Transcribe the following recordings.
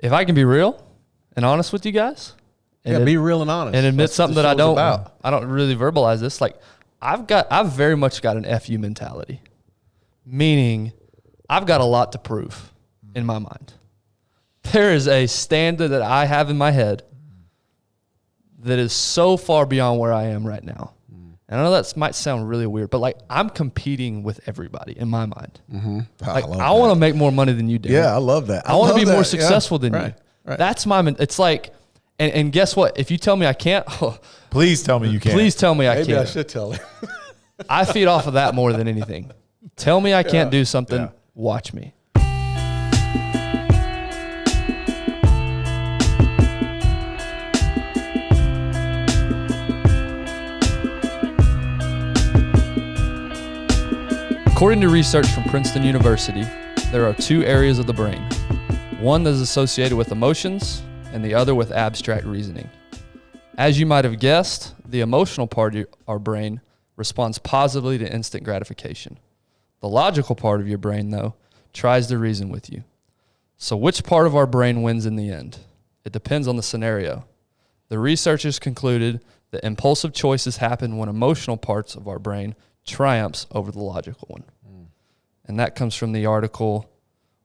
if I can be real and honest with you guys, and be real and honest, and admit something that I don't really verbalize this. Like I've very much got an FU mentality, meaning I've got a lot to prove in my mind. There is a standard that I have in my head that is so far beyond where I am right now. And I know that might sound really weird, but like I'm competing with everybody in my mind. Mm-hmm. Like I want to make more money than you do. Yeah, I love that. I want to be more successful than you. Right. That's it's like, and guess what? If you tell me I can't, please tell me you can't. Please tell me I can't. Maybe I should tell him. I feed off of that more than anything. Tell me I can't do something. Watch me. According to research from Princeton University, there are two areas of the brain. One that is associated with emotions and the other with abstract reasoning. As you might have guessed, the emotional part of our brain responds positively to instant gratification. The logical part of your brain, though, tries to reason with you. So which part of our brain wins in the end? It depends on the scenario. The researchers concluded that impulsive choices happen when emotional parts of our brain triumphs over the logical one. And that comes from the article,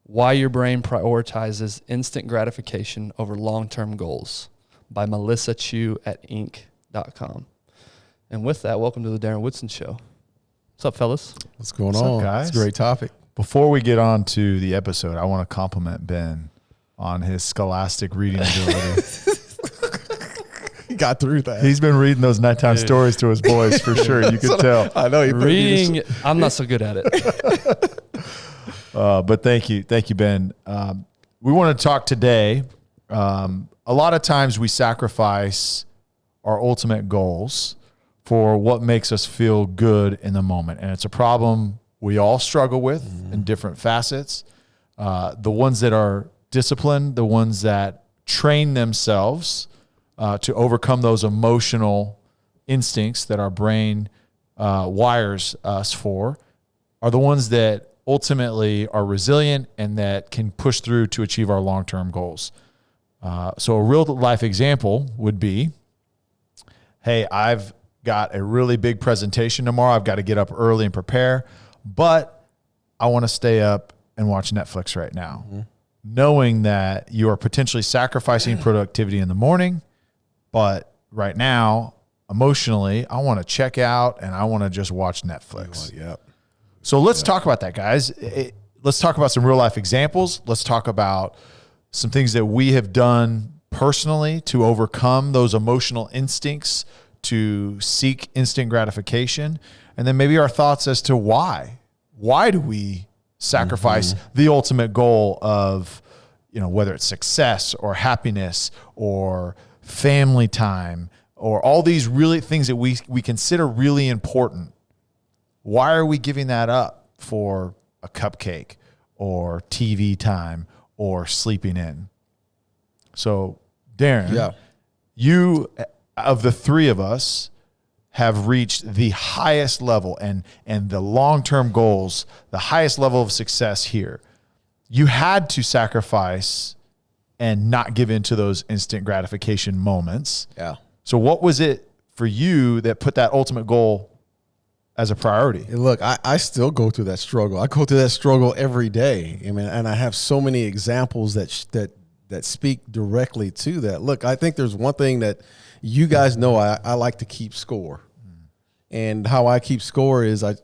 Why Your Brain Prioritizes Instant Gratification Over Long-Term Goals by Melissa Chu at Inc.com. And with that, welcome to the Darren Woodson Show. What's up, fellas? What's going on, guys? It's a great topic. Before we get on to the episode, I want to compliment Ben on his scholastic reading ability. He got through that. He's been reading those nighttime stories to his boys for sure. You could tell. I know. Reading, I'm not so good at it. But thank you, Ben. We want to talk today. A lot of times we sacrifice our ultimate goals for what makes us feel good in the moment. And it's a problem we all struggle with in different facets. The ones that are disciplined, the ones that train themselves to overcome those emotional instincts that our brain wires us for, are the ones that ultimately are resilient and that can push through to achieve our long-term goals. So a real life example would be, hey, I've got a really big presentation tomorrow. I've got to get up early and prepare, but I want to stay up and watch Netflix right now. Knowing that you are potentially sacrificing productivity in the morning, but right now, emotionally, I want to check out and I want to just watch Netflix. So let's talk about that, guys. Let's talk about some real life examples. Let's talk about some things that we have done personally to overcome those emotional instincts to seek instant gratification. And then maybe our thoughts as to why. Why do we sacrifice the ultimate goal of, whether it's success or happiness or family time or all these really things that we consider really important? Why are we giving that up for a cupcake or TV time or sleeping in? So, Darren, you, of the three of us, have reached the highest level and the long-term goals, the highest level of success here. You had to sacrifice and not give into those instant gratification moments. Yeah. So what was it for you that put that ultimate goal as a priority? Look, I still go through that struggle. I go through that struggle every day. I mean, and I have so many examples that speak directly to that. Look, I think there's one thing that you guys know I like to keep score. And how I keep score is I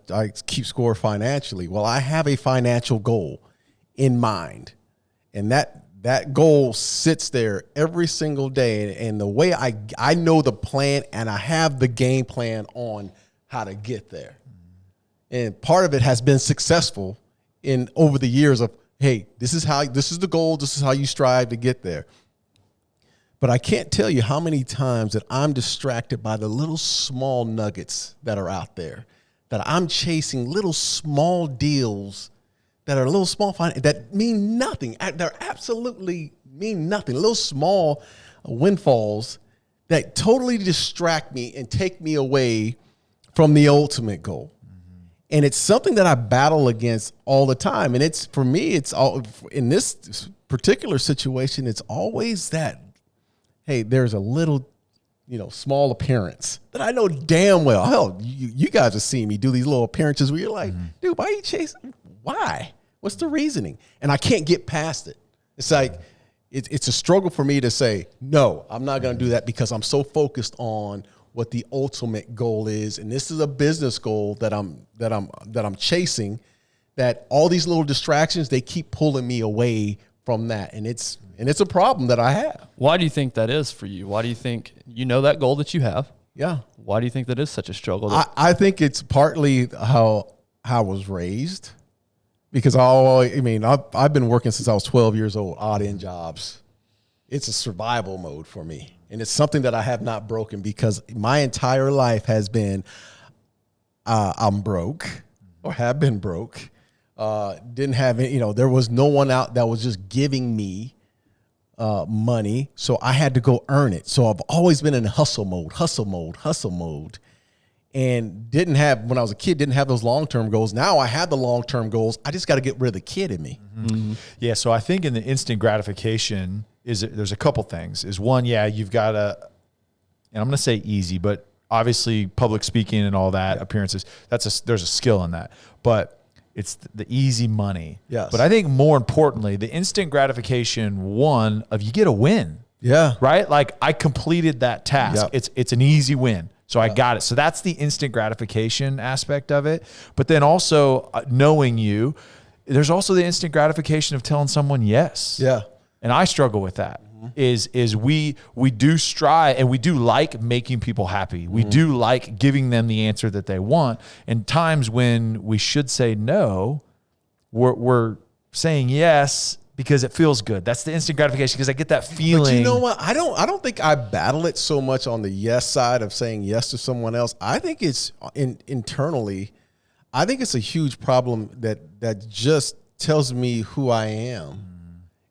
keep score financially. Well, I have a financial goal in mind. And that goal sits there every single day. And the way I know the plan and I have the game plan on how to get there. And part of it has been successful over the years of, hey, this is the goal. This is how you strive to get there. But I can't tell you how many times that I'm distracted by the little small nuggets that are out there, that I'm chasing little small deals that are a little small, that mean nothing. They're absolutely mean nothing. Little small windfalls that totally distract me and take me away from the ultimate goal. And it's something that I battle against all the time. And it's, for me, it's all in this particular situation, it's always that, hey, there's a little, small appearance that I know damn well. Hell, you guys have seen me do these little appearances where you're like, dude, why are you chasing? Why? What's the reasoning? And I can't get past it. It's like, it's a struggle for me to say, no, I'm not going to do that because I'm so focused on what the ultimate goal is. And this is a business goal that I'm chasing, that all these little distractions, they keep pulling me away from that. And it's a problem that I have. Why do you think that is for you? Why do you think that goal that you have? Yeah. Why do you think that is such a struggle? I think it's partly how I was raised, because I've been working since I was 12 years old, odd end jobs. It's a survival mode for me. And it's something that I have not broken, because my entire life has been, I'm broke or have been broke. Didn't have any, there was no one out that was just giving me money. So I had to go earn it. So I've always been in hustle mode. And when I was a kid, didn't have those long-term goals. Now I have the long-term goals. I just got to get rid of the kid in me. Mm-hmm. Yeah. So I think in the instant gratification there's a couple things. Is one, you've got to, and I'm going to say easy, but obviously public speaking and all that, appearances, there's a skill in that, but it's the easy money. Yes. But I think more importantly, the instant gratification, one, of you get a win. Yeah. Right? Like, I completed that task. Yep. It's an easy win. So I got it. So that's the instant gratification aspect of it. But then also knowing you, there's also the instant gratification of telling someone yes. Yeah. And I struggle with that. Is we do strive, and we do like making people happy. We do like giving them the answer that they want. And times when we should say no, we're saying yes because it feels good. That's the instant gratification, because I get that feeling. But you know what? I don't think I battle it so much on the yes side of saying yes to someone else. I think it's internally. I think it's a huge problem that just tells me who I am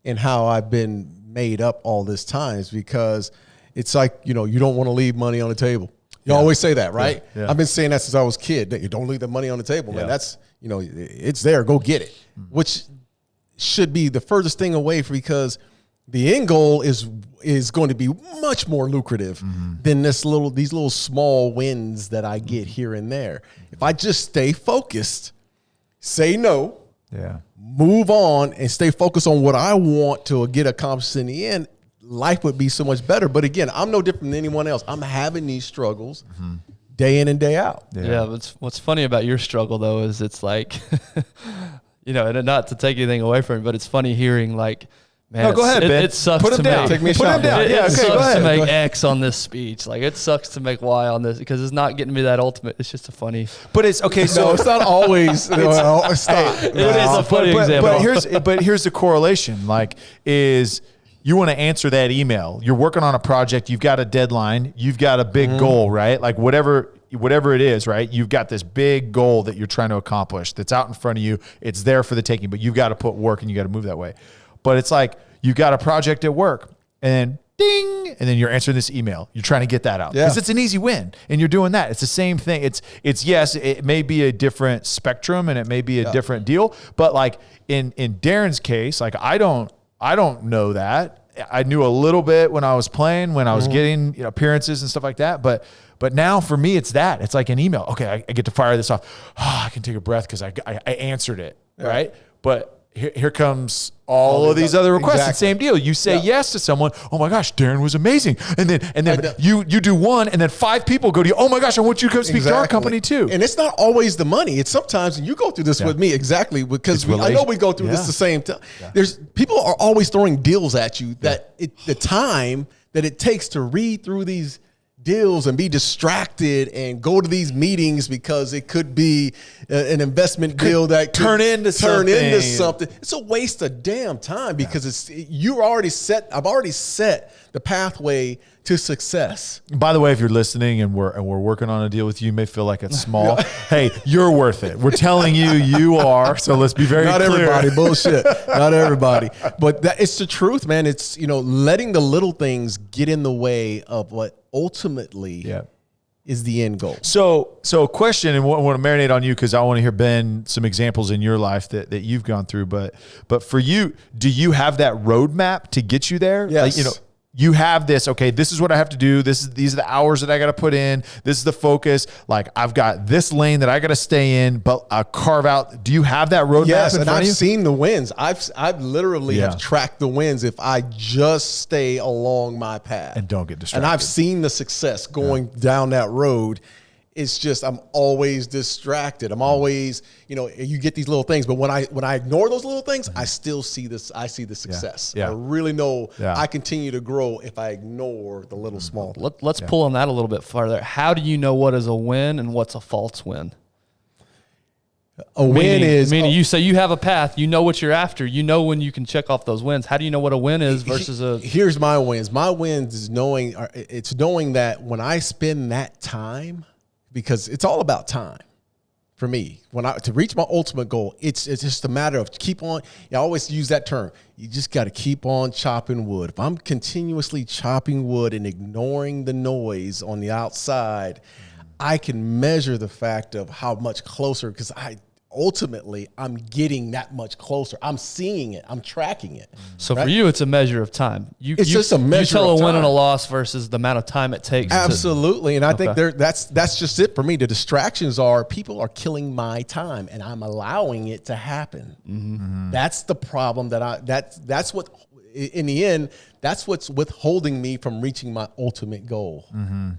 and how I've been made up all this time, is because it's like, you don't want to leave money on the table. You always say that, right? Yeah. I've been saying that since I was a kid, that you don't leave the money on the table, man. That's, it's there, go get it, which should be the furthest thing away, because the end goal is going to be much more lucrative than these little small wins that I get here and there. If I just stay focused, say no, move on, and stay focused on what I want to get accomplished in the end, life would be so much better. But again, I'm no different than anyone else. I'm having these struggles day in and day out. Yeah. But what's funny about your struggle, though, is it's like, and not to take anything away from it, but it's funny hearing, like, man, go ahead, Ben. It sucks Put to him down. make, Take me a Put shot, him down. man. Yeah, it okay, sucks go ahead. to make X on this speech. Like, it sucks to make Y on this, because it's not getting me that ultimate. It's just a funny. But it's okay. So No, it's not always. Stop. It is a funny example. But here's the correlation. Like, is you want to answer that email. You're working on a project. You've got a deadline. You've got a big goal, right? Like, whatever it is, right? You've got this big goal that you're trying to accomplish that's out in front of you. It's there for the taking, but you've got to put work and you got to move that way. But it's like, you got a project at work, and ding, and then you're answering this email. You're trying to get that out because it's an easy win, and you're doing that. It's the same thing. It's yes, it may be a different spectrum and it may be a different deal, but like in Darren's case, like I don't know that. I knew a little bit when I was playing, when I was getting appearances and stuff like that, but now for me, it's that. It's like an email. Okay, I get to fire this off. I can take a breath because I answered it, right? But here comes all of these other requests. Exactly. Same deal. You say yes to someone. Oh my gosh, Darren was amazing. And then you do one, and then 5 people go to you. Oh my gosh, I want you to come speak to our company too. And it's not always the money. It's sometimes, and you go through this with me exactly, because I know we go through this the same time. There's people are always throwing deals at you that the time that it takes to read through these deals and be distracted and go to these meetings, because it could be an investment deal that could turn into something. It's a waste of damn time, because I've already set the pathway to success. By the way, if you're listening and we're working on a deal with you, you may feel like it's small. Hey, you're worth it. We're telling you are. So let's be very clear. Not everybody, bullshit. Not everybody, but it's the truth, man. It's letting the little things get in the way of what ultimately is the end goal. So a question, and I want to marinate on you because I want to hear, Ben, some examples in your life that you've gone through. But for you, do you have that roadmap to get you there? Yes. Like, you have this, okay, this is what I have to do. These are the hours that I got to put in. This is the focus. Like, I've got this lane that I got to stay in, but I carve out. Do you have that roadmap Yes, in and front I've of you? seen the wins. I've literally Yeah. have tracked the wins if I just stay along my path. And don't get distracted. And I've seen the success going down that road. It's just I'm always distracted. I'm always, you get these little things, but when I ignore those little things, I still see this. I see the success. Yeah. I really know Yeah. I continue to grow if I ignore the little small things. Let's pull on that a little bit farther. How do you know what is a win and what's a false win? A win is meaning you say you have a path, you know what you're after, you know when you can check off those wins. How do you know what a win is versus a? Here's my wins. My wins is knowing that when I spend that time, because it's all about time for me. To reach my ultimate goal, it's just a matter of keep on. I always use that term. You just got to keep on chopping wood. If I'm continuously chopping wood and ignoring the noise on the outside, I can measure the fact of how much closer, because I'm getting that much closer. I'm seeing it. I'm tracking it. So for you, it's a measure of time. It's just a measure You tell of a win time. and a loss versus the amount of time it takes. Absolutely. And I think Okay. that's just it for me. The distractions are people are killing my time and I'm allowing it to happen. Mm-hmm. That's the problem that's what, in the end, that's what's withholding me from reaching my ultimate goal. Mm-hmm.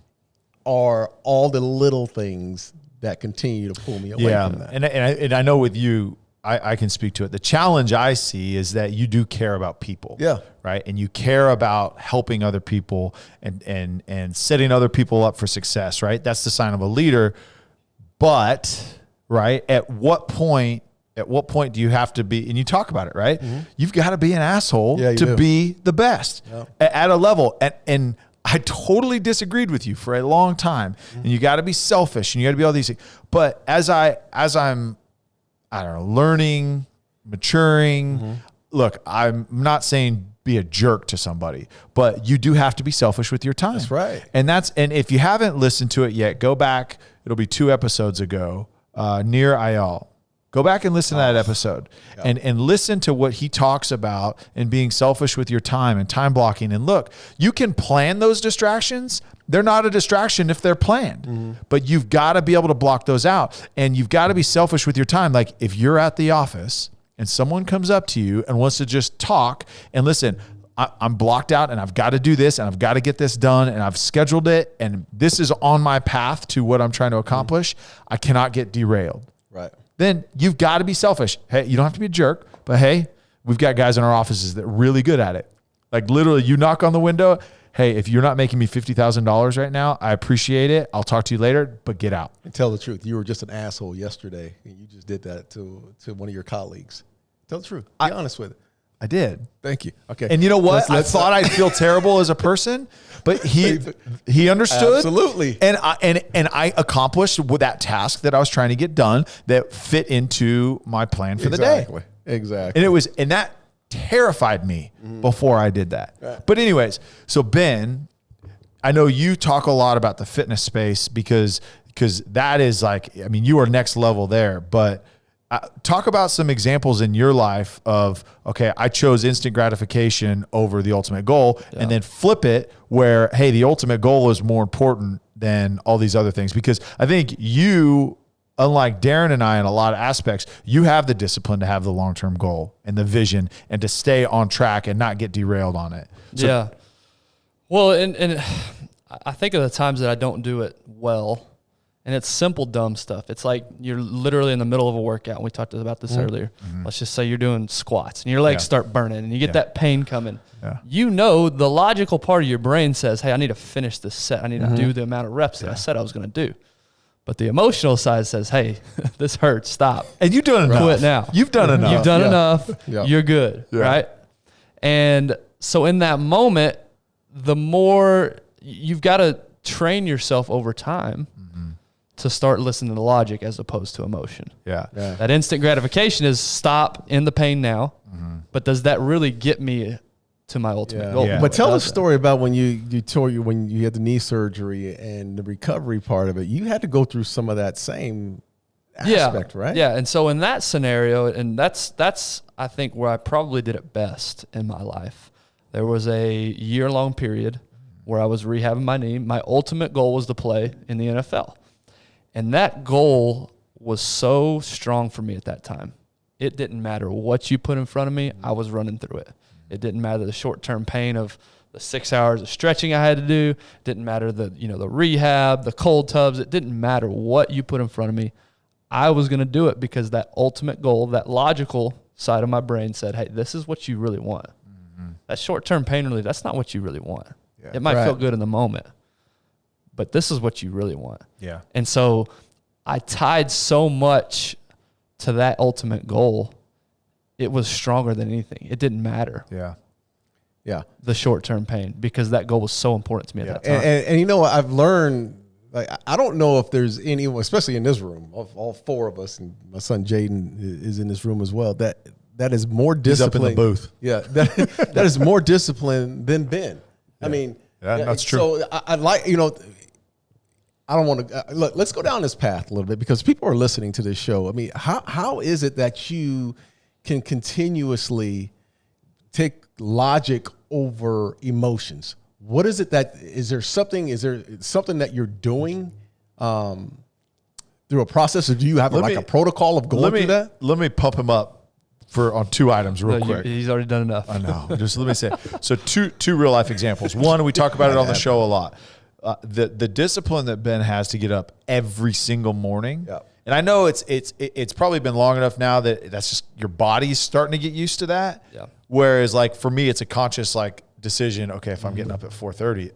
Are all the little things that continue to pull me away from that. And I know with you, I can speak to it. The challenge I see is that you do care about people. Yeah. Right. And you care about helping other people and setting other people up for success. Right. That's the sign of a leader. But right. At what point do you have to be, and you talk about it, right? Mm-hmm. You've got to be an asshole to be the best at a level. And I totally disagreed with you for a long time. Mm-hmm. And you got to be selfish and you got to be all these things. But as I'm learning, maturing, mm-hmm. Look, I'm not saying be a jerk to somebody, but you do have to be selfish with your time. That's right. And if you haven't listened to it yet, go back. It'll be 2 episodes ago, Near Ayal. Go back and listen to that episode and listen to what he talks about and being selfish with your time and time blocking. And look, you can plan those distractions. They're not a distraction if they're planned, but you've got to be able to block those out and you've got to be selfish with your time. Like if you're at the office and someone comes up to you and wants to just talk and listen, I'm blocked out and I've got to do this and I've got to get this done and I've scheduled it and this is on my path to what I'm trying to accomplish. I cannot get derailed. Right. Then you've got to be selfish. Hey, you don't have to be a jerk, but hey, we've got guys in our offices that are really good at it. Like literally you knock on the window. Hey, if you're not making me $50,000 right now, I appreciate it. I'll talk to you later, but get out. And tell the truth. You were just an asshole yesterday and you just did that to one of your colleagues. Tell the truth. Be honest with it. I did. Thank you. Okay. And you know what? I thought I'd feel terrible as a person, but he understood. Absolutely. And I accomplished with that task that I was trying to get done that fit into my plan for the day. Exactly. And that terrified me before I did that. Right. But anyways, so Ben, I know you talk a lot about the fitness space because that is like, I mean, you are next level there, but talk about some examples in your life of, okay, I chose instant gratification over the ultimate goal and then flip it where, hey, the ultimate goal is more important than all these other things. Because I think you, unlike Darren and I in a lot of aspects, you have the discipline to have the long-term goal and the vision and to stay on track and not get derailed on it. So, yeah. Well, and I think of the times that I don't do it well. And it's simple, dumb stuff. It's like you're literally in the middle of a workout. And we talked about this earlier. Mm-hmm. Let's just say you're doing squats and your legs start burning and you get that pain coming. Yeah. You know, the logical part of your brain says, hey, I need to finish this set. I need to do the amount of reps that I said I was going to do. But the emotional side says, hey, this hurts. Stop. And you've done enough. Quit now. You've done enough. You've done enough. Yeah. You're good. Yeah. Right. And so in that moment, the more you've got to train yourself over time to start listening to logic as opposed to emotion. Yeah. That instant gratification is stop in the pain now, but does that really get me to my ultimate Yeah. goal. Yeah. But tell the Doesn't. story about when when you had the knee surgery and the recovery part of it. You had to go through some of that same aspect, right? Yeah. And so in that scenario, and that's I think where I probably did it best in my life. There was a year-long period where I was rehabbing my knee. My ultimate goal was to play in the NFL. And that goal was so strong for me at that time. It didn't matter what you put in front of me, I was running through it. It didn't matter the short-term pain of the 6 hours of stretching I had to do. It didn't matter the rehab, the cold tubs. It didn't matter what you put in front of me. I was going to do it because that ultimate goal, that logical side of my brain said, hey, this is what you really want. That short-term pain relief, that's not what you really want. Yeah. It might Right. feel good in the moment, but this is what you really want. Yeah. And so I tied so much to that ultimate goal. It was stronger than anything. It didn't matter, Yeah. Yeah. the short-term pain, because that goal was so important to me Yeah. at that time. And you know, I've learned, like, I don't know if there's anyone, especially in this room, of all four of us, and my son Jaden is in this room as well, that is more He's up in disciplined. the booth. Yeah, that is more disciplined than Ben. I mean, Yeah, that's true. So I'd like, I don't want to look. Let's go down this path a little bit because people are listening to this show. I mean, how is it that you can continuously take logic over emotions? What is it is there something that you're doing through a process, or do you have a protocol of going through that? Let me pump him up on two items real quick. He's already done enough. I know. Just let me say. So two real life examples. One, we talk about it on the show a lot. The discipline that Ben has to get up every single morning. Yep. And I know it's probably been long enough now that that's just your body's starting to get used to that. Yeah. Whereas like for me, it's a conscious decision. Okay, if I'm getting up at 4:30,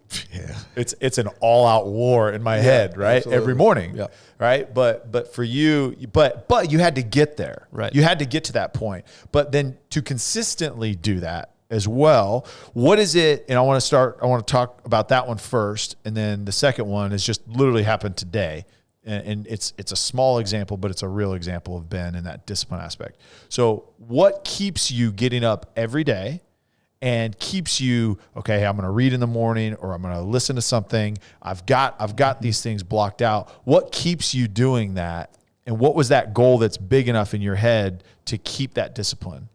it's an all out war in my head, right? Absolutely. Every morning. Yeah. Right. But for you, but you had to get there. Right. You had to get to that point. But then to consistently do that as well, what is it? And I want to talk about that one first. And then the second one is just literally happened today. And it's a small example, but it's a real example of Ben in that discipline aspect. So what keeps you getting up every day and keeps you, okay, I'm going to read in the morning or I'm going to listen to something. I've got these things blocked out. What keeps you doing that? And what was that goal that's big enough in your head to keep that discipline?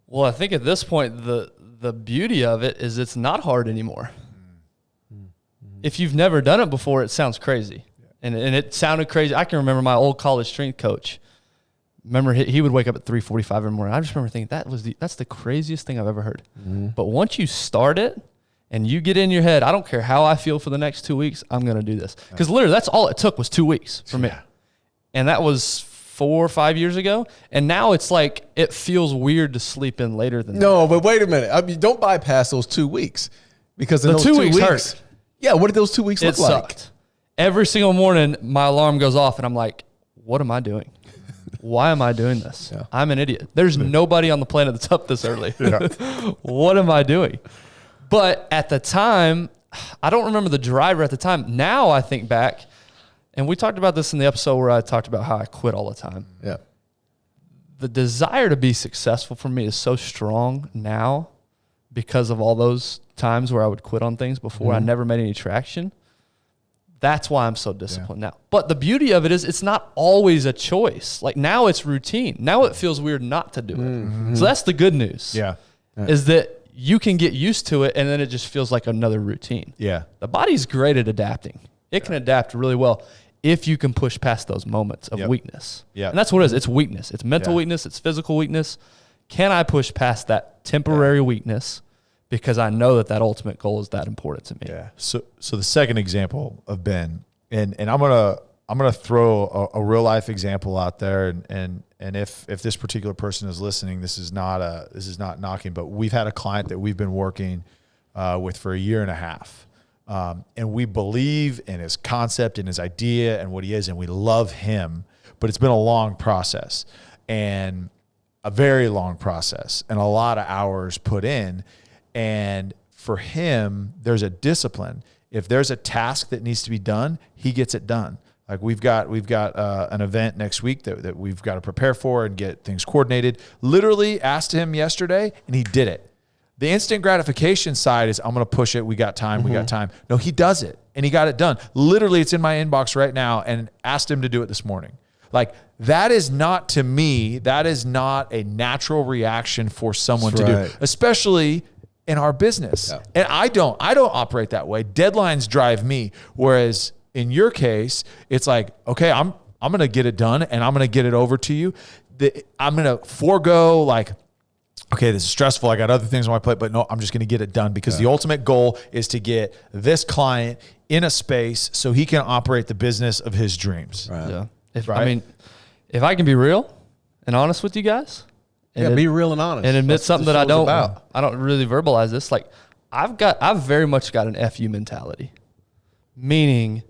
Well, I think at this point, the beauty of it is it's not hard anymore. If you've never done it before, it sounds crazy. And it sounded crazy. I can remember my old college strength coach. Remember, he would wake up at 3:45 in the morning. I just remember thinking that's the craziest thing I've ever heard. Mm-hmm. But once you start it and you get in your head, I don't care how I feel for the next 2 weeks, I'm going to do this. Because literally that's all it took was 2 weeks for me. And that was 4 or 5 years ago. And now it's like it feels weird to sleep in later than No, but wait a minute. I mean, don't bypass those 2 weeks because in The those 2 2 weeks weeks hurt. Yeah, what did those 2 weeks it look like? sucked. Every single morning, my alarm goes off, and I'm like, what am I doing? Why am I doing this? Yeah. I'm an idiot. There's nobody on the planet that's up this early. What am I doing? But at the time, I don't remember the driver at the time. Now I think back, and we talked about this in the episode where I talked about how I quit all the time. Yeah. The desire to be successful for me is so strong now because of all those times where I would quit on things before I never made any traction. That's why I'm so disciplined now. But the beauty of it is it's not always a choice. Like now it's routine. Now it feels weird not to do it. Mm-hmm. So that's the good news. Yeah. Is that you can get used to it and then it just feels like another routine. Yeah. The body's great at adapting. It can adapt really well if you can push past those moments of weakness. Yeah. And that's what it is. It's weakness. It's mental weakness. It's physical weakness. Can I push past that temporary weakness because I know that ultimate goal is that important to me? Yeah. So the second example of Ben, and I'm gonna throw a real life example out there, and if this particular person is listening, this is not knocking, but we've had a client that we've been working with for 1.5 years, and we believe in his concept and his idea and what he is, and we love him, but it's been a long process and a very long process and a lot of hours put in. And for him, there's a discipline. If there's a task that needs to be done, he gets it done. Like we've got an event next week that we've got to prepare for and get things coordinated. Literally asked him yesterday, and he did it. The instant gratification side is, I'm going to push it. We got time. We got time. No, he does it, and he got it done. Literally, it's in my inbox right now, and asked him to do it this morning. Like, that is not, to me, that is not a natural reaction for someone to do, especially in our business. Yeah. And I don't operate that way. Deadlines drive me. Whereas in your case, it's like, okay, I'm going to get it done, and I'm going to get it over to you. I'm going to forego, like, okay, this is stressful. I got other things on my plate, but no, I'm just going to get it done, because the ultimate goal is to get this client in a space so he can operate the business of his dreams. Right. Yeah. I mean, if I can be real and honest with you guys, and be real and honest, and admit something that I don't really verbalize this. Like, I've very much got an FU mentality, meaning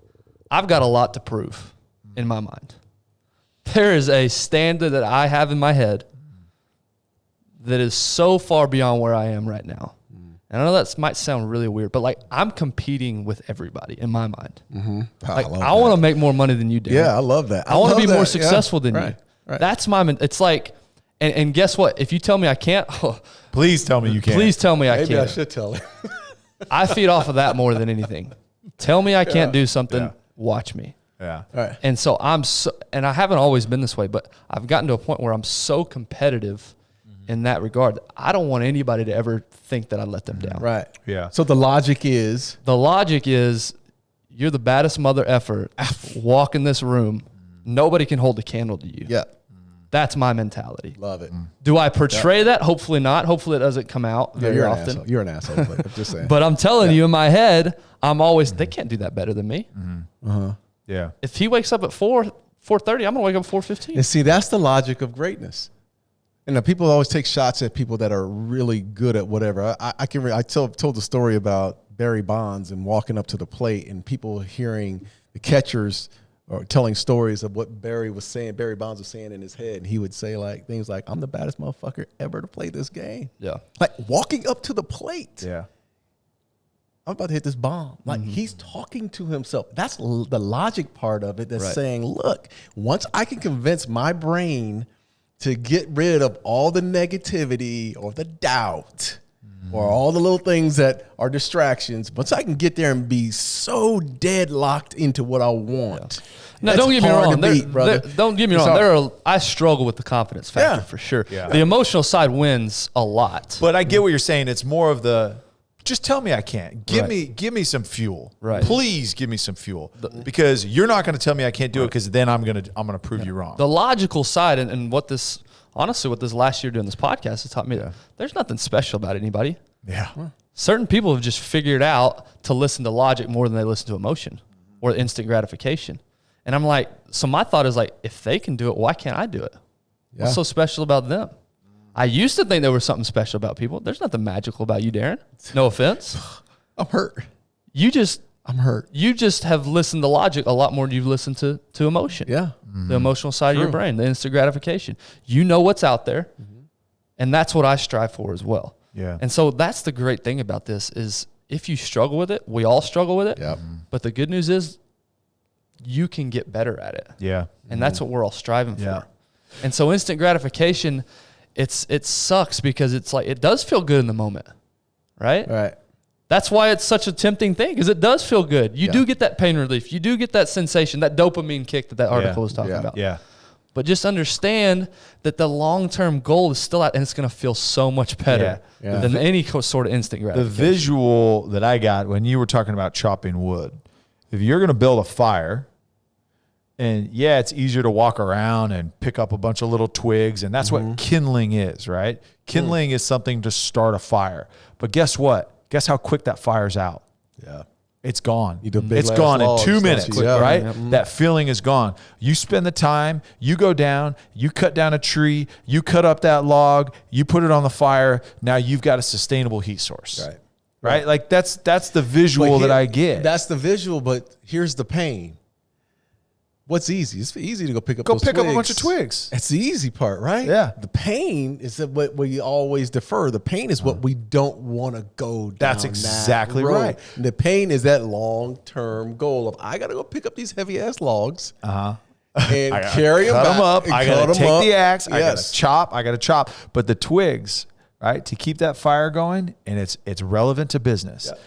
I've got a lot to prove in my mind. There is a standard that I have in my head that is so far beyond where I am right now. And I know that might sound really weird, but like, I'm competing with everybody in my mind. Mm-hmm. Like, I want to make more money than you do. Yeah, I love that. I want to be more successful than you. Right. That's it's like, and guess what? If you tell me I can't, please tell me you can't. Please tell me I can't. Maybe I should tell him. I feed off of that more than anything. Tell me I can't do something. Watch me. Yeah. Right. And so and I haven't always been this way, but I've gotten to a point where I'm so competitive in that regard. I don't want anybody to ever think that I let them down. Right. Yeah. So the logic is, you're the baddest mother effer. Walk in this room. Nobody can hold a candle to you. Yeah. That's my mentality. Love it. Do I portray that? Hopefully not. Hopefully it doesn't come out very often. You're an asshole. But I'm just saying. But I'm telling you, in my head, I'm always, they can't do that better than me. Yeah. If he wakes up at 4:30, I'm going to wake up at 4:15. And see, that's the logic of greatness. And people always take shots at people that are really good at whatever. I told the story about Barry Bonds and walking up to the plate, and people hearing the catchers or telling stories of what Barry Bonds was saying in his head. And he would say things like, I'm the baddest motherfucker ever to play this game. Yeah. Like, walking up to the plate. Yeah. I'm about to hit this bomb. Like, he's talking to himself. That's the logic part of it. That's saying, look, once I can convince my brain to get rid of all the negativity or the doubt or all the little things that are distractions, once I can get there and be so deadlocked into what I want. Yeah. Now, don't get me wrong. Don't get me wrong. I struggle with the confidence factor for sure. Yeah. The emotional side wins a lot. But I get what you're saying. It's more of just tell me I can't. Give me some fuel. Right. Please give me some fuel. Because you're not going to tell me I can't do it, because then I'm going to prove you wrong. The logical side, and what this last year doing this podcast has taught me, there's nothing special about anybody. Yeah. Certain people have just figured out to listen to logic more than they listen to emotion or instant gratification. And I'm like, so my thought is like, if they can do it, why can't I do it? Yeah. What's so special about them? I used to think there was something special about people. There's nothing magical about you, Darren. No offense. I'm hurt. I'm hurt. You just have listened to logic a lot more than you've listened to emotion. Yeah. The emotional side of your brain, the instant gratification. You know what's out there, and that's what I strive for as well. Yeah. And so that's the great thing about this is, if you struggle with it, we all struggle with it. Yep. But the good news is you can get better at it. Yeah. And that's what we're all striving for. And so instant gratification, it sucks, because it's like, it does feel good in the moment, right? Right. That's why it's such a tempting thing, because it does feel good. You do get that pain relief. You do get that sensation, that dopamine kick that article was talking about. Yeah. But just understand that the long-term goal is still out, and it's going to feel so much better than any sort of instant gratification. The visual that I got when you were talking about chopping wood, if you're going to build a fire, and it's easier to walk around and pick up a bunch of little twigs, and that's what kindling is, right? Kindling is something to start a fire. But guess what? Guess how quick that fire's out? Yeah. It's gone. It's gone in 2 minutes, right? Yeah. That feeling is gone. You spend the time, you go down, you cut down a tree, you cut up that log, you put it on the fire. Now you've got a sustainable heat source. Right? Like that's the visual that I get. That's the visual, but here's the pain. What's easy? It's easy to go pick up a bunch of twigs. That's the easy part, right? Yeah. The pain is what we always defer. The pain is what we don't want to go down. That's exactly right. And the pain is that long-term goal of, I got to go pick up these heavy-ass logs and carry them up. I got to take the axe. Yes. I got to chop. But the twigs, right? To keep that fire going, and it's relevant to business. Yeah.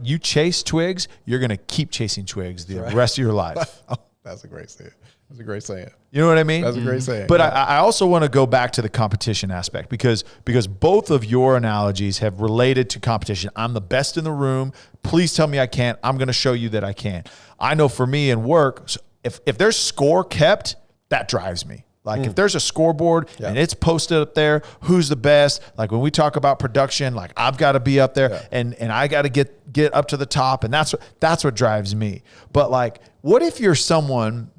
You chase twigs, you're going to keep chasing twigs the rest of your life. Oh, that's a great saying. That's a great saying. You know what I mean? That's a great saying. But I also want to go back to the competition aspect because both of your analogies have related to competition. I'm the best in the room. Please tell me I can't. I'm going to show you that I can. I know for me in work, if there's score kept, that drives me. Like if there's a scoreboard and it's posted up there, who's the best? Like when we talk about production, like I've got to be up there and I got to get up to the top, and that's what drives me. But like, what if you're someone,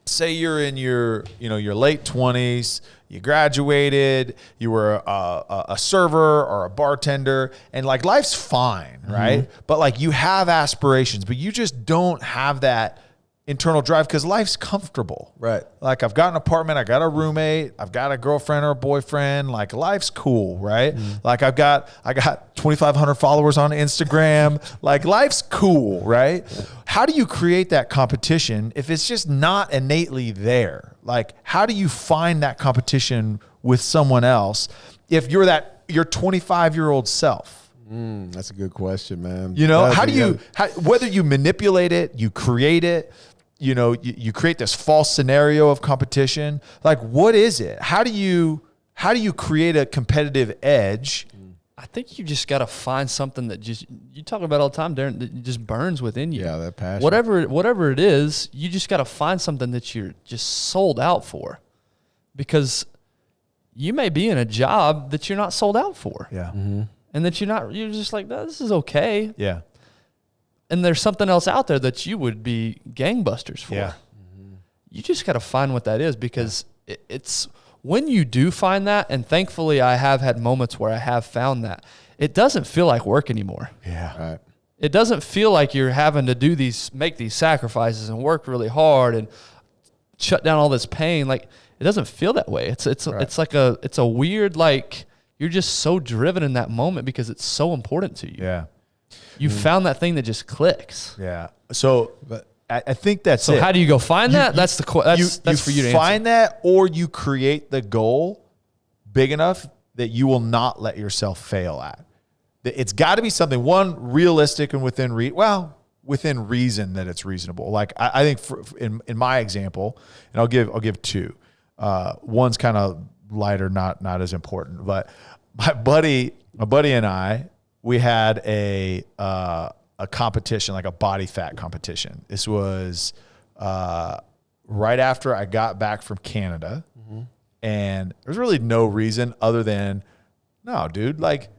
say you're in your late 20s, you graduated, you were a server or a bartender, and like life's fine, right? But like you have aspirations, but you just don't have that internal drive because life's comfortable. Right. Like I've got an apartment, I got a roommate, I've got a girlfriend or a boyfriend, like life's cool, right? Like I got 2,500 followers on Instagram, like life's cool, right? How do you create that competition if it's just not innately there? Like how do you find that competition with someone else if you're your 25-year-old self? That's a good question, man. You know, whether you manipulate it, you create it, you create this false scenario of competition. Like, what is it? How do you create a competitive edge? I think you just got to find something that you talk about all the time, Darren, that just burns within you. Yeah, that passion. Whatever it is, you just got to find something that you're just sold out for, because you may be in a job that you're not sold out for. Yeah. And that you're just like, this is okay. Yeah. And there's something else out there that you would be gangbusters for. Yeah. You just got to find what that is, because it's when you do find that, and thankfully I have had moments where I have found that, it doesn't feel like work anymore. Yeah. Right. It doesn't feel like you're having to make these sacrifices and work really hard and shut down all this pain. Like, it doesn't feel that way. It's like it's a weird, like, you're just so driven in that moment because it's so important to you. Yeah. You found that thing that just clicks. Yeah. So, but I think that's it. So how do you go find that? That's for you to find that, or you create the goal big enough that you will not let yourself fail at. It's got to be something, one, realistic and within reason that it's reasonable. Like I think in my example, and I'll give two. One's kind of lighter, not as important, but my buddy and I, we had a competition, like a body fat competition. This was right after I got back from Canada, and there's really no reason other than, no, dude, like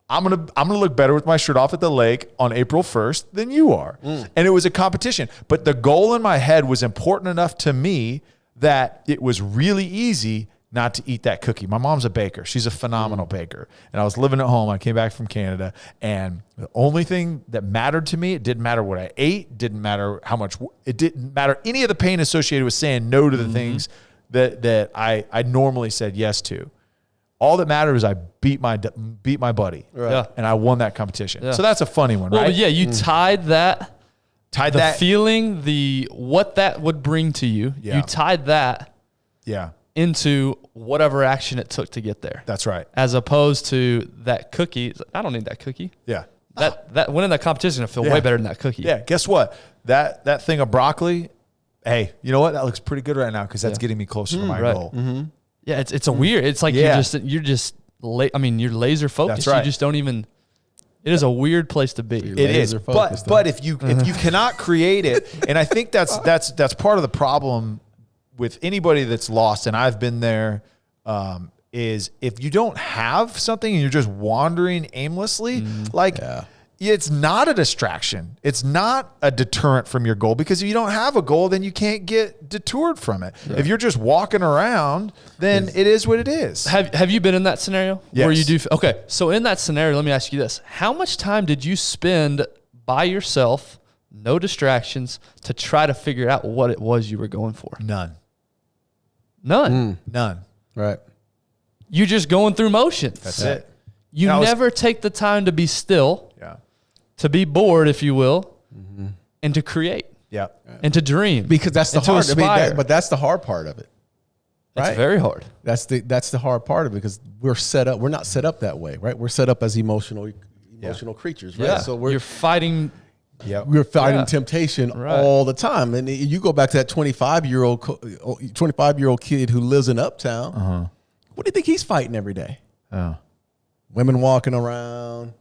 I'm gonna look better with my shirt off at the lake on April 1st than you are. And it was a competition, but the goal in my head was important enough to me that it was really easy not to eat that cookie. My mom's a baker. She's a phenomenal baker. And I was living at home. I came back from Canada, and the only thing that mattered to me, it didn't matter what I ate, didn't matter how much, it didn't matter any of the pain associated with saying no to the things that I normally said yes to. All that mattered was I beat my buddy. Right. Yeah. And I won that competition. Yeah. So that's a funny one, Well, right? but yeah, you tied that feeling, what that would bring to you. Yeah. You tied that into whatever action it took to get there. That's right. As opposed to that cookie. I don't need that cookie. Yeah. That winning that competition, I feel way better than that cookie. Yeah. Guess what? That thing of broccoli, hey, you know what? That looks pretty good right now because that's getting me closer to my goal. Yeah, it's a weird. It's like you're just you're laser focused. That's right. You just don't even. It is a weird place to be. It is, but if you cannot create it, and I think that's part of the problem with anybody that's lost, and I've been there, is if you don't have something and you're just wandering aimlessly, it's not a distraction. It's not a deterrent from your goal, because if you don't have a goal, then you can't get detoured from it. Yeah. If you're just walking around, then it is what it is. Have you been in that scenario? Yes. Where you do? Okay, so in that scenario, let me ask you this: how much time did you spend by yourself, no distractions, to try to figure out what it was you were going for? None. None. Right. You just going through motions. That's it. You never take the time to be still. Yeah. To be bored, if you will, and to create. Yeah. And to dream. Because that's the hard. But that's the hard part of it. It's right? very hard. That's the hard part of it, because we're not set up that way, right? We're set up as emotional creatures, right? Yeah. So you're fighting. we're fighting temptation all the time. And you go back to that 25-year-old kid who lives in Uptown. What do you think he's fighting every day? Women walking around,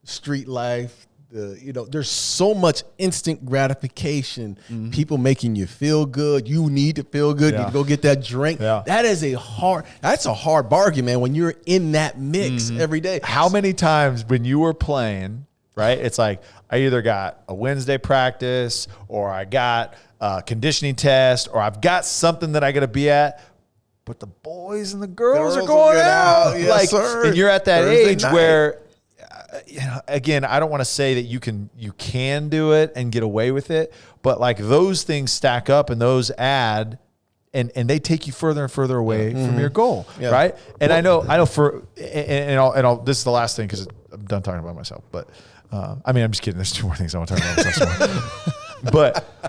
street life. There's so much instant gratification. People making you feel good. You need to feel good. You need to go get that drink. That's a hard bargain, man, when you're in that mix every day. How many times when you were playing, right? It's like, I either got a Wednesday practice, or I got a conditioning test, or I've got something that I got to be at, but the boys and the girls are going out. Yes, sir. And you're at that Thursday age night. where, again, I don't want to say that you can do it and get away with it, but like those things stack up and those add, and they take you further and further away from your goal, right? And I know for, and I'll this is the last thing because I'm done talking about myself, but I mean, I'm just kidding. There's two more things I want to talk about myself.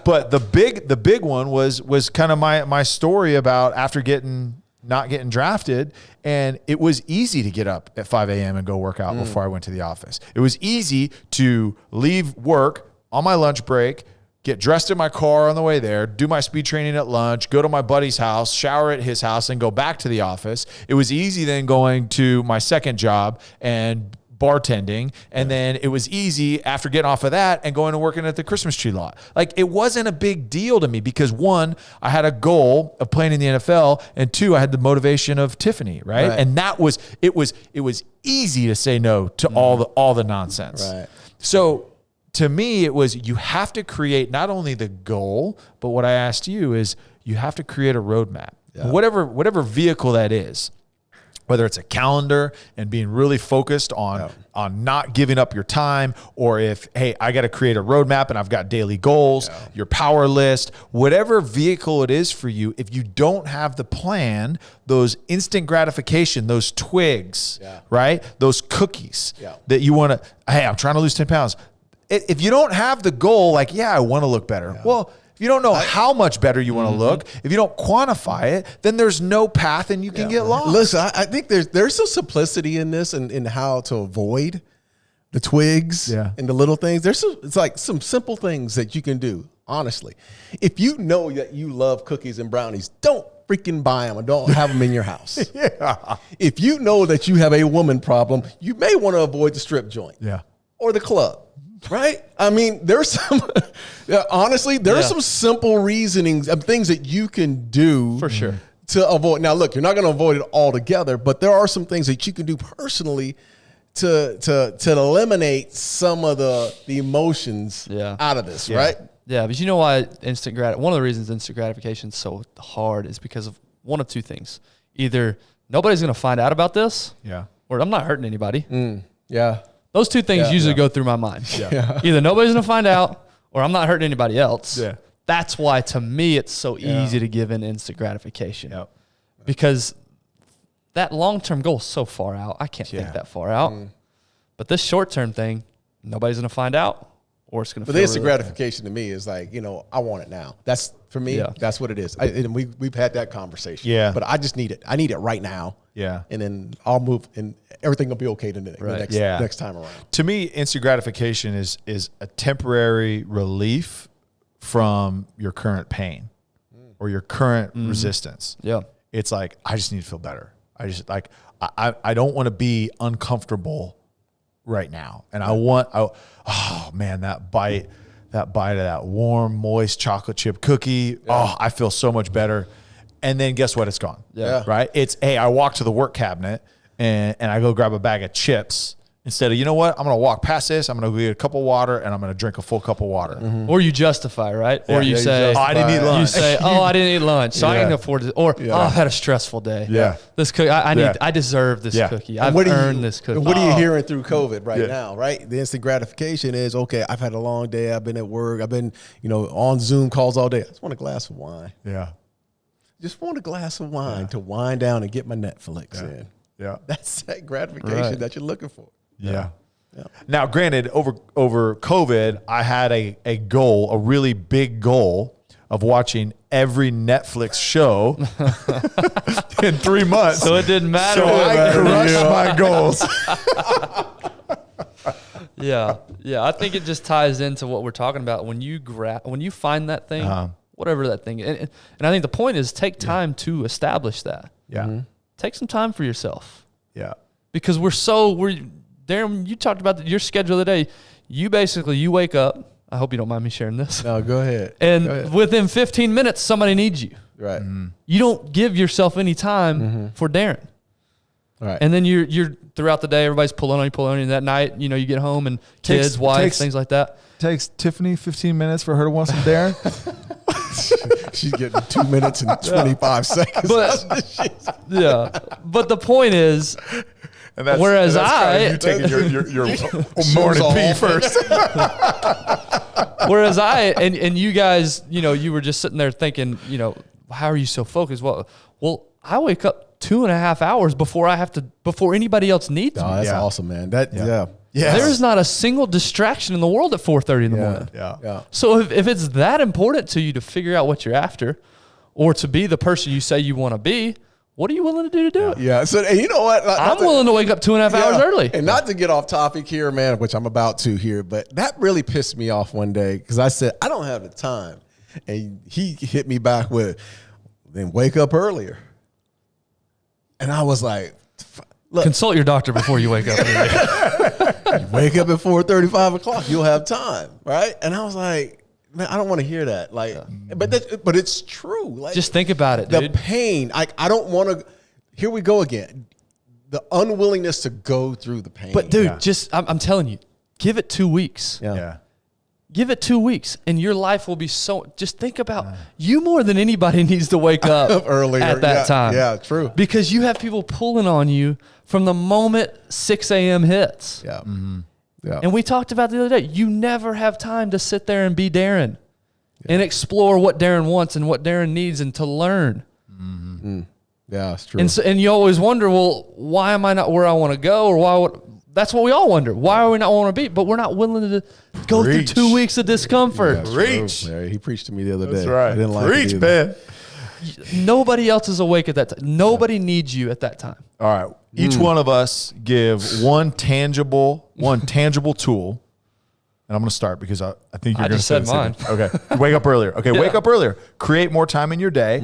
But the big one was kind of my story about after not getting drafted, and it was easy to get up at 5 a.m. and go work out before I went to the office. It was easy to leave work on my lunch break, get dressed in my car on the way there, do my speed training at lunch, go to my buddy's house, shower at his house, and go back to the office. It was easy then going to my second job and bartending. And then it was easy after getting off of that and going and working at the Christmas tree lot. Like, it wasn't a big deal to me because, one, I had a goal of playing in the NFL, and two, I had the motivation of Tiffany, right? And it was easy to say no to all the nonsense. Right. So to me, it was, you have to create not only the goal, but what I asked you is you have to create a roadmap, whatever vehicle that is. Whether it's a calendar and being really focused on not giving up your time, or if, hey, I got to create a roadmap and I've got daily goals, your power list, whatever vehicle it is for you, if you don't have the plan, those instant gratification, those twigs, right? Those cookies that you want to, hey, I'm trying to lose 10 pounds. If you don't have the goal, like, I want to look better. Well, if you don't know how much better you want to look, if you don't quantify it, then there's no path and you can get lost. Listen, I think there's some simplicity in this and in how to avoid the twigs and the little things. It's like some simple things that you can do, honestly. If you know that you love cookies and brownies, don't freaking buy them and don't have them in your house. If you know that you have a woman problem, you may want to avoid the strip joint or the club. Right? I mean, there's some, honestly, there's some simple reasonings of things that you can do For sure. to avoid. Now, look, you're not going to avoid it altogether, but there are some things that you can do personally to eliminate some of the emotions out of this, right? Yeah, but you know why one of the reasons instant gratification is so hard is because of one of two things. Either nobody's going to find out about this, or I'm not hurting anybody. Those two things usually go through my mind. Either nobody's going to find out, or I'm not hurting anybody else. That's why, to me, it's so easy to give in instant gratification. Because that long-term goal is so far out. I can't think that far out. But this short-term thing, nobody's going to find out, or it's going to feel the instant really gratification to me is like, I want it now. That's, for me, that's what it is. And we've had that conversation. But I just need it. I need it right now. And then I'll move, and everything will be okay the next time around. To me, instant gratification is a temporary relief from your current pain or your current resistance. It's like, I just need to feel better. I don't want to be uncomfortable right now. And oh man, that bite of that warm, moist chocolate chip cookie. I feel so much better. And then guess what? It's gone. Right? It's, hey, I walk to the work cabinet and I go grab a bag of chips instead of, you know what? I'm going to walk past this. I'm going to get a cup of water and I'm going to drink a full cup of water. Or you justify, right? Or you say, I didn't eat lunch. You say, I didn't eat lunch, so I can afford it. Or, I've had a stressful day. This cookie, I deserve this cookie. I've earned this cookie. What are you hearing through COVID right now, right? The instant gratification is, okay, I've had a long day. I've been at work. I've been, on Zoom calls all day. I just want a glass of wine. Just want a glass of wine to wind down and get my Netflix in. That's that gratification that you're looking for. Now, granted, over COVID, I had a goal, a really big goal of watching every Netflix show in 3 months. So it didn't matter. So I crushed my goals. Yeah. I think it just ties into what we're talking about. When you find that thing, whatever that thing is. And I think the point is take time to establish that. Yeah. Mm-hmm. Take some time for yourself. Yeah. Because Darren, you talked about your schedule of the day. You wake up. I hope you don't mind me sharing this. No, go ahead. And within 15 minutes, somebody needs you. Right. Mm-hmm. You don't give yourself any time for Darren. Right. And then you're throughout the day, everybody's pulling on you. And that night, you get home and kids, wife, things like that. Takes Tiffany 15 minutes for her to want some Darren. She's getting 2 minutes and 25 seconds. But the point is, And whereas you taking your morning pee first. Whereas and you guys, you were just sitting there thinking, how are you so focused? Well, I wake up 2.5 hours before anybody else needs me. Oh, that's awesome, man. Yes. There's not a single distraction in the world at 4:30 in the morning. Yeah. So if it's that important to you to figure out what you're after, or to be the person you say you want to be, what are you willing to do it? Yeah. So, and you know what? I'm willing to wake up 2.5 hours early. And not to get off topic here, man, which I'm about to here, but that really pissed me off one day because I said, I don't have the time. And he hit me back with, then wake up earlier. And I was like, look. Consult your doctor before you wake up. You wake up at 4:30, 5 o'clock, you'll have time, right? And I was like, man, I don't want to hear that. Like, but it's true. Like, just think about it, the dude. pain. I don't want to. Here we go again. The unwillingness to go through the pain. But dude, I'm telling you, give it 2 weeks. Yeah. Give it 2 weeks, and your life will be so. Just think about you more than anybody needs to wake up earlier at that time. Yeah, true. Because you have people pulling on you from the moment 6 a.m. hits. Yeah. Mm-hmm. Yeah. And we talked about the other day. You never have time to sit there and be Darren and explore what Darren wants and what Darren needs and to learn. Mm-hmm. Yeah, that's true. And you always wonder, well, why am I not where I want to go, or that's what we all wonder. Why are we not want to be? But we're not willing to go through 2 weeks of discomfort. Yeah, Preach. Yeah, he preached to me the other day. That's right. I didn't like Preach, it either. man. Nobody else is awake at that time. Nobody needs you at that time. All right. Each one of us give one tangible tool. And I'm going to start because I think you're going to just said mine. Okay. Wake up earlier. Okay. Wake up earlier. Create more time in your day.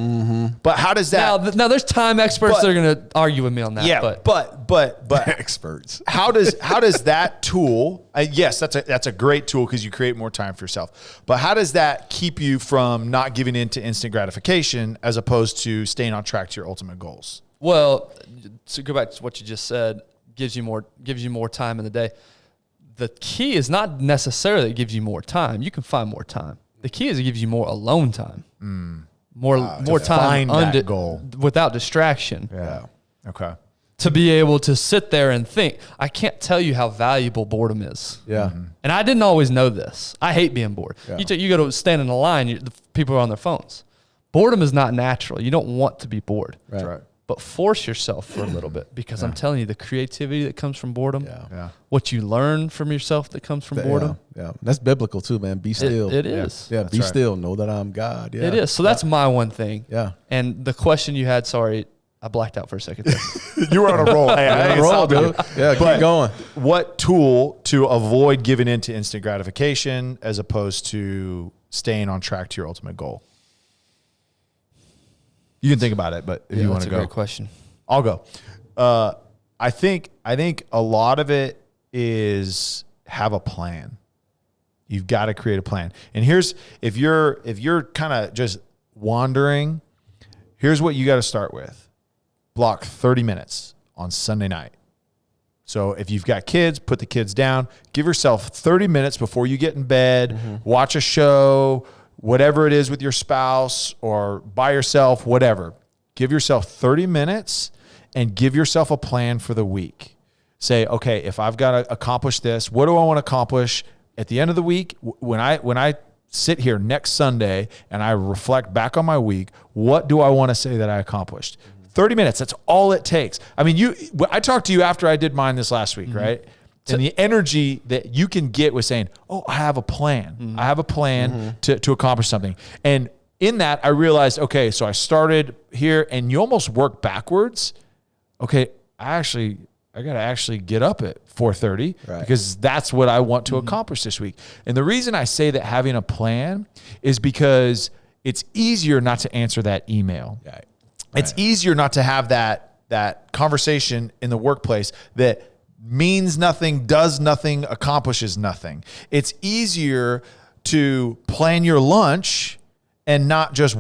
But how does that? Now there's time experts that are going to argue with me on that. Yeah. But Experts. how does that tool? Yes, that's a great tool because you create more time for yourself. But how does that keep you from not giving in to instant gratification as opposed to staying on track to your ultimate goals? Well, to go back to what you just said, gives you more time in the day. The key is not necessarily it gives you more time. You can find more time. The key is it gives you more alone time. More time find that goal without distraction. Yeah. Okay. To be able to sit there and think. I can't tell you how valuable boredom is. Yeah. And I didn't always know this. I hate being bored. Yeah. You go to stand in a line, the people are on their phones. Boredom is not natural. You don't want to be bored. Right. That's right. But force yourself for a little bit because I'm telling you, the creativity that comes from boredom, Yeah. what you learn from yourself that comes from boredom. Yeah. That's biblical too, man. Be still. It is. Yeah. That's Be right. still. Know that I'm God. Yeah. It is. So that's my one thing. Yeah. And the question you had, sorry, I blacked out for a second there. You were on a roll. Hey, I ain't Roll, stopping you. dude. Yeah. But Keep going. What tool to avoid giving in to instant gratification as opposed to staying on track to your ultimate goal? You can think about it, but if you want That's to a go, great question. I'll go. I think a lot of it is have a plan. You've got to create a plan. And here's if you're kind of just wandering, here's what you got to start with. Block 30 minutes on Sunday night. So if you've got kids, put the kids down. Give yourself 30 minutes before you get in bed. Watch a show, whatever it is with your spouse or by yourself, whatever. Give yourself 30 minutes and give yourself a plan for the week. Say, okay, if I've got to accomplish this, what do I want to accomplish at the end of the week? When I sit here next Sunday and I reflect back on my week, what do I want to say that I accomplished? 30 minutes, that's all it takes. I mean, I talked to you after I did mine this last week, right? And the energy that you can get with saying, oh, I have a plan. I have a plan to accomplish something. And in that, I realized, okay, so I started here, and you almost work backwards. Okay, I got to actually get up at 4:30 because that's what I want to accomplish this week. And the reason I say that having a plan is because it's easier not to answer that email. Right. It's easier not to have that conversation in the workplace that means nothing, does nothing, accomplishes nothing. It's easier to plan your lunch and not just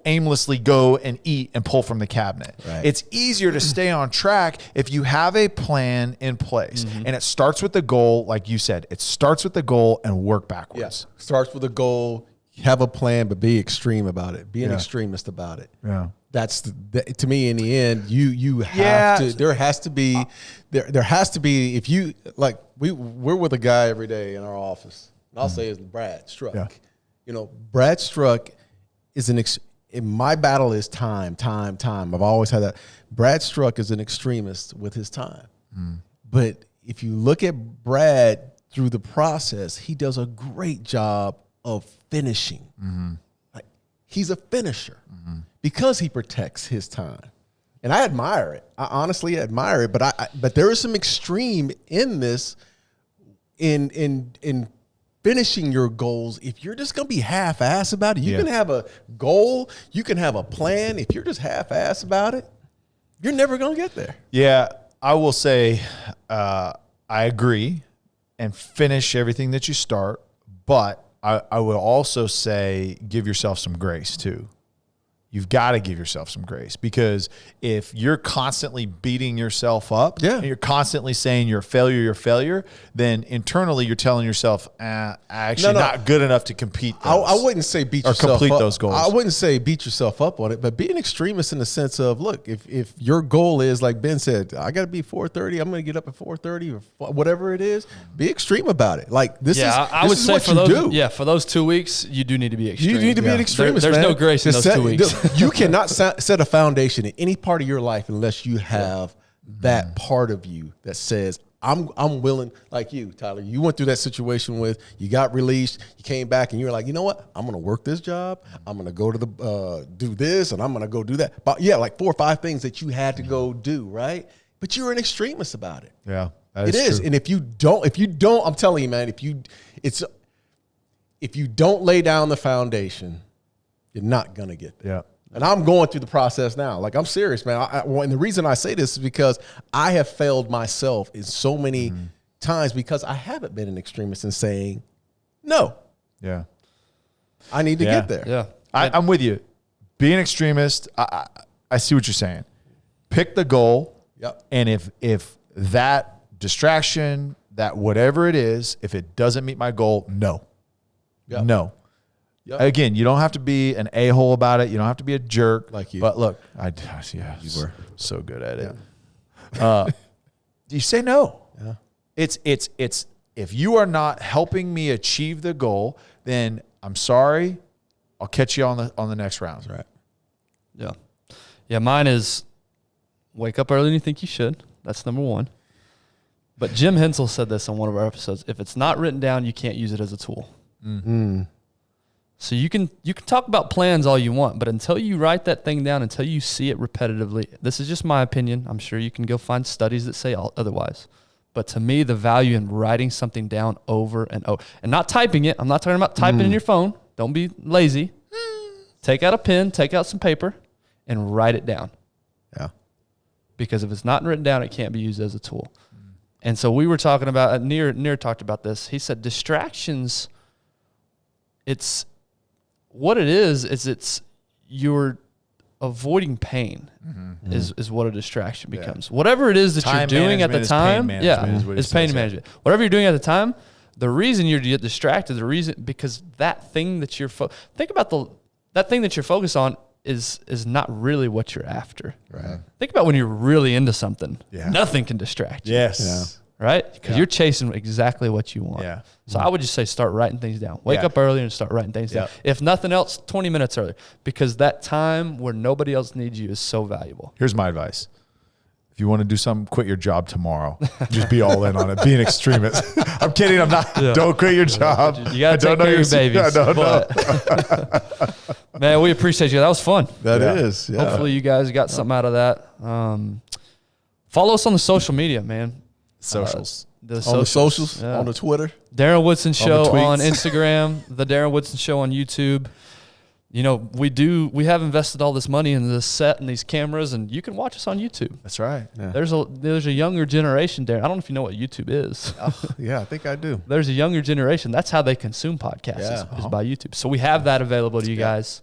aimlessly go and eat and pull from the cabinet. Right. It's easier to stay on track if you have a plan in place. And it starts with the goal, like you said. It starts with the goal and work backwards. Yeah. Starts with a goal, have a plan, but be extreme about it. Be an extremist about it. Yeah. That's to me, in the end, you have to. There has to be if you like we're with a guy every day in our office. And I'll say it's Brad Struck. Yeah. You know, Brad Struck is in my battle is time. I've always had that. Brad Struck is an extremist with his time. But if you look at Brad through the process, he does a great job of finishing. Like, he's a finisher because he protects his time. And I admire it. I honestly admire it. But there is some extreme in this in finishing your goals. If you're just gonna be half-ass about it, you can have a goal, you can have a plan. If you're just half-ass about it, you're never gonna get there. Yeah, I will say I agree, and finish everything that you start. But I will also say give yourself some grace too. You've got to give yourself some grace, because if you're constantly beating yourself up and you're constantly saying you're a failure, then internally you're telling yourself, actually not good enough to compete those. I wouldn't say beat yourself up. Or complete those goals. I wouldn't say beat yourself up on it, but be an extremist in the sense of, look, if your goal is, like Ben said, I got to be 4:30, I'm going to get up at 4:30 or whatever it is, be extreme about it. Like this I would say for those, for those 2 weeks, you do need to be extreme. You need to be an extremist, There's no grace in those 2 weeks. You cannot set a foundation in any part of your life unless you have that part of you that says, I'm willing, like you, Tyler. You went through that situation with, you got released, you came back, and you were like, you know what? I'm going to work this job. I'm going to go to the do this, and I'm going to go do that. But like 4 or 5 things that you had to go do, right? But you were an extremist about it. Yeah, it is. True. And if you don't, I'm telling you, man, if you don't lay down the foundation, you're not going to get there. Yeah. And I'm going through the process now. Like, I'm serious, man. And the reason I say this is because I have failed myself in so many times because I haven't been an extremist in saying no. Yeah. I need to get there. Yeah. I'm with you. Be an extremist. I see what you're saying. Pick the goal. Yep. And if that distraction, that whatever it is, if it doesn't meet my goal, no. Yep. No. Yep. Again, you don't have to be an a-hole about it. You don't have to be a jerk. Like you. But look, you were so good at it. You say no. Yeah. It's if you are not helping me achieve the goal, then I'm sorry. I'll catch you on the next round. That's right. Yeah. Yeah, mine is wake up earlier than you think you should. That's number one. But Jim Hensel said this on one of our episodes. If it's not written down, you can't use it as a tool. Mm-hmm. So you can talk about plans all you want, but until you write that thing down, until you see it repetitively, this is just my opinion. I'm sure you can go find studies that say otherwise. But to me, the value in writing something down over and over, and not typing it. I'm not talking about typing in your phone. Don't be lazy. Take out a pen, take out some paper, and write it down. Yeah. Because if it's not written down, it can't be used as a tool. And so we were talking about, Nir talked about this. He said distractions, what it is it's you're avoiding pain is what a distraction becomes. Whatever it is that you're doing at the time, it's pain management. Whatever you're doing at the time, the reason you get distracted, because that thing that you're think about that thing that you're focused on is not really what you're after. Right. Think about when you're really into something. Yeah. Nothing can distract you. Yes. Yeah. Right? Because you're chasing exactly what you want. Yeah. So I would just say start writing things down. Wake up early and start writing things down. If nothing else, 20 minutes earlier. Because that time where nobody else needs you is so valuable. Here's my advice. If you want to do something, quit your job tomorrow. Just be all in on it. Be an extremist. I'm kidding. I'm not. Yeah. Don't quit your job. You got to take care of your babies. No. Man, we appreciate you. That was fun. That is. Yeah. Hopefully you guys got something out of that. Follow us on the social media, man. Socials. On the socials, on the Twitter. Darren Woodson Show tweets. on Instagram, the Darren Woodson Show on YouTube. You know, we have invested all this money in this set and these cameras, and you can watch us on YouTube. That's right. Yeah. There's a younger generation, Darren. I don't know if you know what YouTube is. Yeah, I think I do. There's a younger generation. That's how they consume podcasts is by YouTube. So we have that available to you guys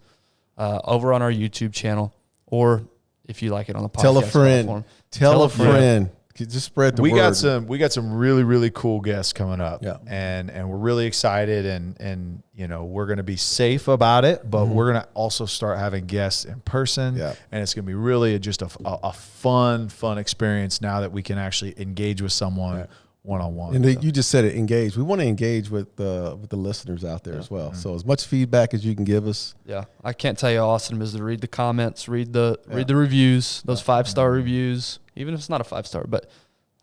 over on our YouTube channel, or if you like it on the podcast Tell a friend. platform. Tell a friend. Just spread the word. We got some really, really cool guests coming up. Yeah. And we're really excited, and you know, we're going to be safe about it, but we're going to also start having guests in person. Yeah. And it's going to be really just a fun experience now that we can actually engage with someone one-on-one. And you just said it, engage. We want to engage with the listeners out there as well. So as much feedback as you can give us. Yeah, I can't tell you how awesome it is to read the comments, read the reviews, those 5-star reviews, even if it's not a 5-star. But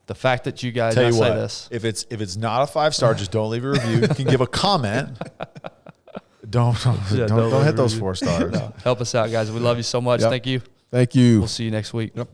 the fact that you guys say this, if it's not a 5-star, just don't leave a review. You can give a comment. Don't hit those 4 stars. help us out, guys. We love you so much. Yep. Thank you. Thank you. We'll see you next week. Yep.